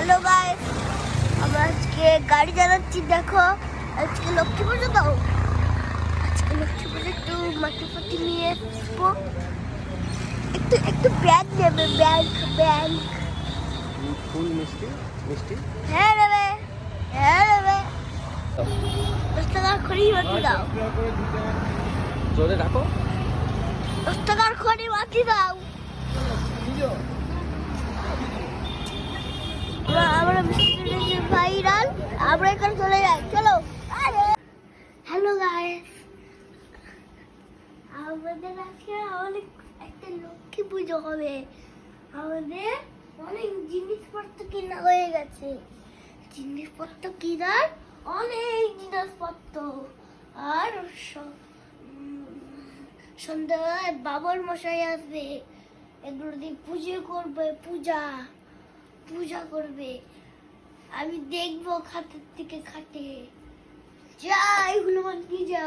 Hello guys, আমরা আজকে গাড়ি চালাচ্ছি। দেখো আজকে লক্ষ্মী পুজো তো, আজকে লক্ষ্মী পুজো একটু মাটি ফাটি নিয়ে আসবো। একটু একটু ব্যাগ নেবে, ব্যাগ ফুল মিষ্টি মিষ্টি হ্যাঁ নেবে, হ্যাঁ নেবে। 10 টাকার খড়ি বাতি দাও, জোরে রাখো। 10 টাকার খড়ি বাতি দাও। আমরা ভাইরাল, আমরা এখানে চলে যাই, চলো। হ্যালো গাইস, আমাদের আজকে অনেক একটা লক্ষ্মী পুজো হবে। আমাদের অনেক জিনিসপত্র কিনা হয়ে গেছে, জিনিসপত্র কিনার অনেক জিনিসপত্র। আর সন্ধ্যায় বাবার মশাই আসবে, এগুলো দিয়ে পুজো করবে, পূজা করবে। আমি দেখবো খাটের থেকে খাটে যা, এগুলো কি যা